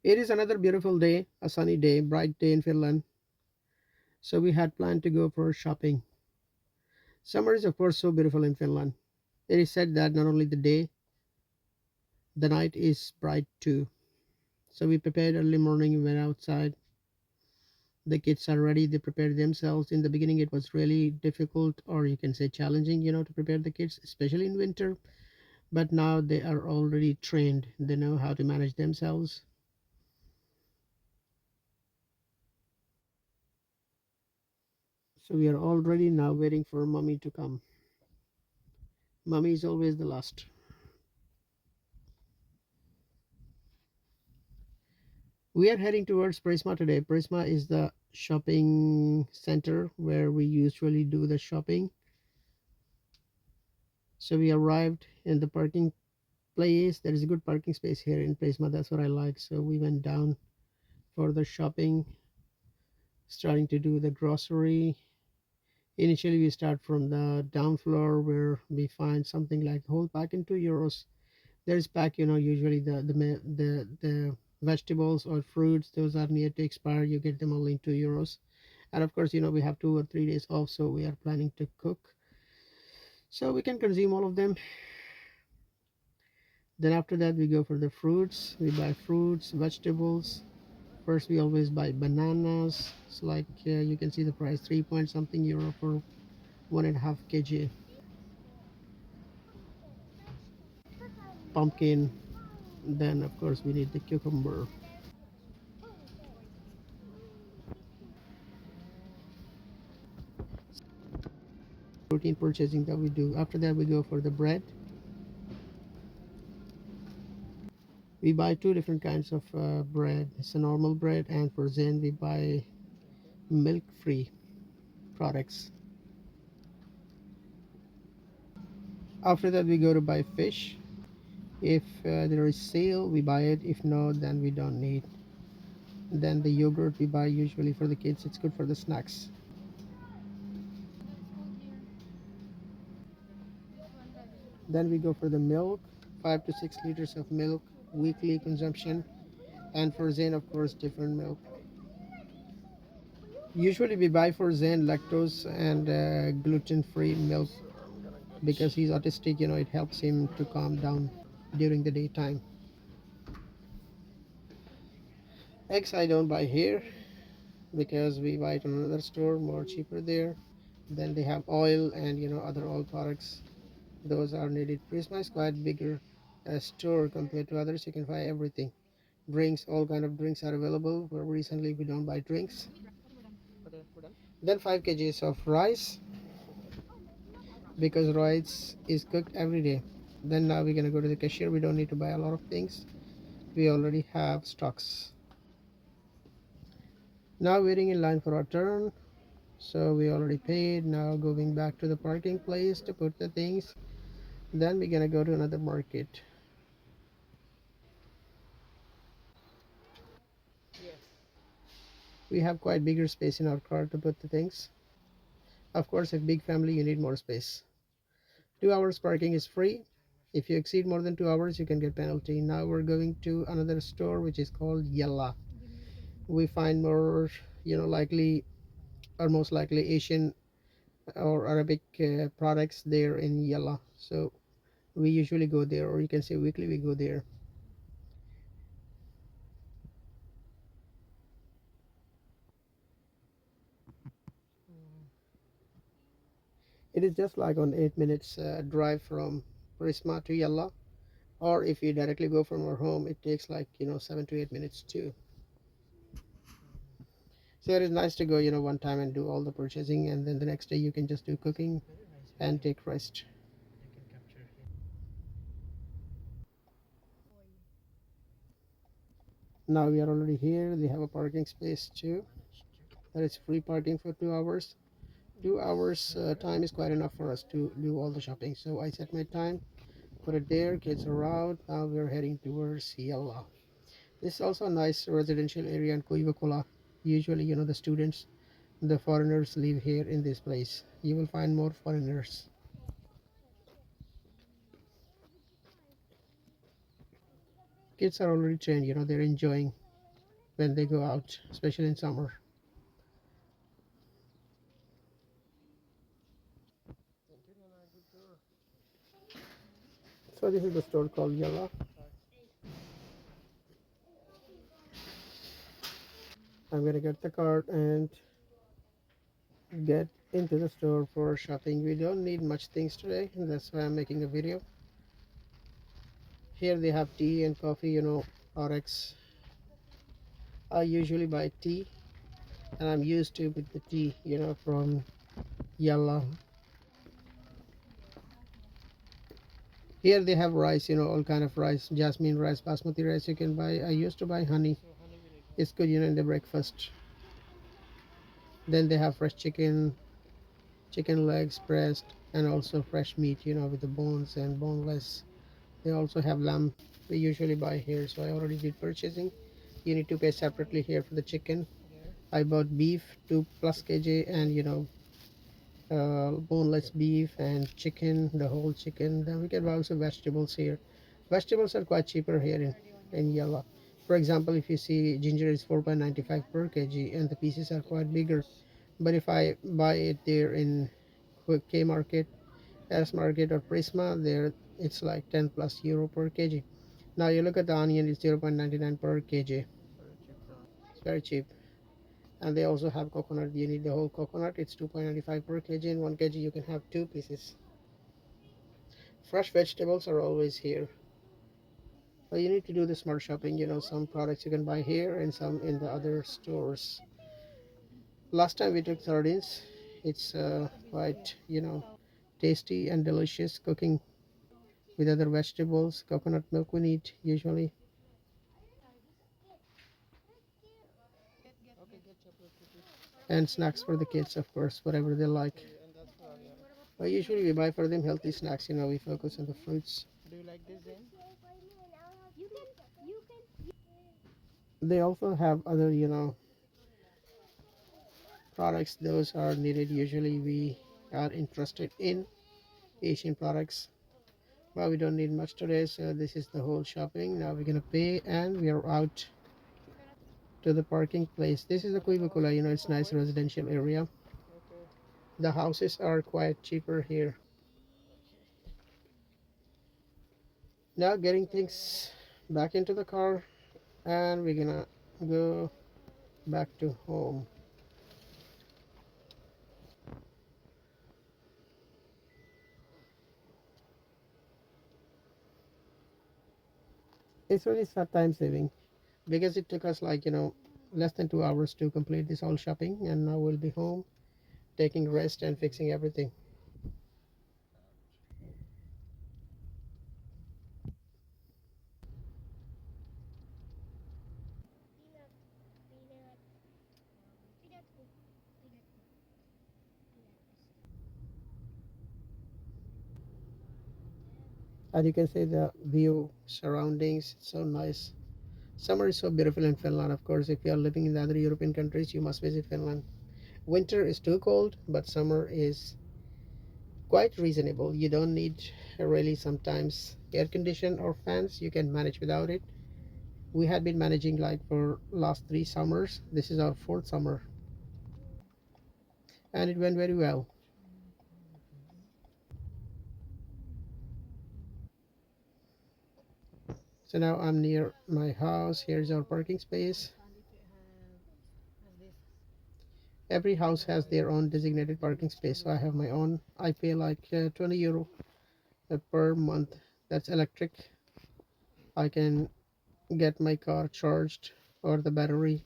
It is another beautiful day, a sunny day, bright day in Finland. So we had planned to go for shopping. Summer is, of course, so beautiful in Finland. It is said that not only the day, the night is bright too. So we prepared early morning, went outside. The kids are ready, they prepared themselves. In the beginning, it was really difficult, or you can say challenging, to prepare the kids, especially in winter. But now they are already trained, they know how to manage themselves. So we are already now waiting for mommy to come. Mommy is always the last. We are heading towards Prisma today. Prisma is the shopping center where we usually do the shopping. So we arrived in the parking place. There is a good parking space here in Prisma. That's what I like. So we went down for the shopping, starting to do the grocery. Initially, we start from the down floor where we find something like whole pack in €2. There's pack, usually the vegetables or fruits, those are near to expire. You get them only in €2. And of course, we have 2 or 3 days off, so we are planning to cook so we can consume all of them. Then after that, we go for the fruits. We buy fruits, vegetables. First, we always buy bananas. It's like you can see the price, 3 point something euro for 1.5 kg. Pumpkin. Then of course we need the cucumber. Routine purchasing that we do. After that, we go for the bread. We buy two different kinds of bread. It's a normal bread, and for Zen we buy milk free products. After that, we go to buy fish. If there is sale, we buy it. If not, then we don't need. Then the yogurt we buy usually for the kids. It's good for the snacks. Then we go for the milk, 5 to 6 liters of milk weekly consumption, and for Zen, of course, different milk. Usually we buy for Zen lactose and gluten-free milk because he's autistic. It helps him to calm down during the daytime. Eggs I don't buy here because we buy it in another store more cheaper there. Then they have oil and other oil products. Those are needed. Prisma is quite bigger store compared to others. You can buy everything. Drinks, all kind of drinks are available. But recently we don't buy drinks. Then 5 kgs of rice because rice is cooked every day. Then now we're gonna go to the cashier. We don't need to buy a lot of things. We already have stocks. Now waiting in line for our turn. So we already paid. Now going back to the parking place to put the things. Then we're gonna go to another market. We have quite bigger space in our car to put the things. Of course, if big family, you need more space. 2 hours parking is free. If you exceed more than 2 hours, you can get penalty. Now we're going to another store which is called Yella. We find more, likely or most likely Asian or Arabic products there in Yella. So we usually go there, or you can say weekly we go there. It is just like on 8 minutes drive from Prisma to Yella. Or if you directly go from our home, it takes like 7 to 8 minutes too. So it is nice to go one time and do all the purchasing, and then the next day you can just do cooking and take rest. Now we are already here. They have a parking space too. That is free parking for 2 hours. 2 hours time is quite enough for us to do all the shopping. So I set my time, put it there. Kids are out. Now we're heading towards Yella. This is also a nice residential area in Kuivakola. Usually, the students, the foreigners live here in this place. You will find more foreigners. Kids are already trained. They're enjoying. when they go out, especially in summer. So this is the store called Yalla. I'm gonna get the card and get into the store for shopping. We don't need much things today, and that's why I'm making a video. Here they have tea and coffee, RX. I usually buy tea, and I'm used to with the tea, from Yalla. Here they have rice, all kind of rice, jasmine rice, basmati rice you can buy. I used to buy honey. It's good, in the breakfast. Then they have fresh chicken, chicken legs, breast, and also fresh meat, with the bones and boneless. They also have lamb. We usually buy here, so I already did purchasing. You need to pay separately here for the chicken. I bought beef 2 plus kg, and boneless beef and chicken, the whole chicken. Then we can buy also vegetables here. Vegetables are quite cheaper here in Yalla. For example, if you see ginger is 4.95 per kg, and the pieces are quite bigger. But if I buy it there in K Market, S Market, or Prisma, there it's like 10 plus euro per kg. Now you look at the onion, it's 0.99 per kg. It's very cheap. And they also have coconut. You need the whole coconut. It's 2.95 per kg. In 1 kg you can have 2 pieces. Fresh vegetables are always here. But you need to do the smart shopping. Some products you can buy here and some in the other stores. Last time we took sardines. It's quite tasty and delicious cooking with other vegetables. Coconut milk we need usually. And snacks for the kids, of course, whatever they like. But usually we buy for them healthy snacks. We focus on the fruits. They also have other products. Those are needed. Usually we are interested in Asian products, but we don't need much today. So this is the whole shopping. Now we're gonna pay and we are out to the parking place. This is the Kuibukula. It's nice residential area. The houses are quite cheaper here. Now getting things back into the car, and we're gonna go back to home. It's really time saving because it took us like less than 2 hours to complete this whole shopping, and now we'll be home taking rest and fixing everything. And you can see the view surroundings, it's so nice. Summer is so beautiful in Finland. Of course, if you are living in the other European countries, you must visit Finland. Winter is too cold, but summer is quite reasonable. You don't need really sometimes air condition or fans. You can manage without it. We had been managing like for last 3 summers. This is our 4th summer, and it went very well. So now I'm near my house. Here's our parking space. Every house has their own designated parking space, so I have my own. I pay like 20 euro per month. That's electric. I can get my car charged or the battery.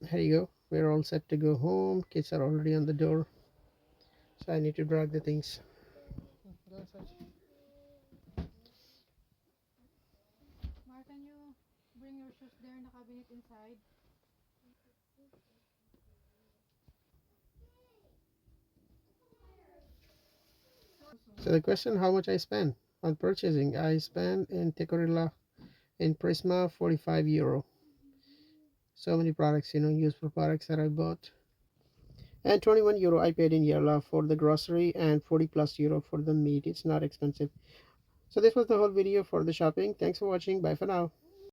Here you go. We're all set to go home. Kids are already on the door, so I need to drag the things. So the question, how much I spend on purchasing? I spent in Tekorila in Prisma 45 euro. So many products, useful products that I bought. And 21 euro I paid in Yerla for the grocery, and 40 plus euro for the meat. It's not expensive. So this was the whole video for the shopping. Thanks for watching. Bye for now.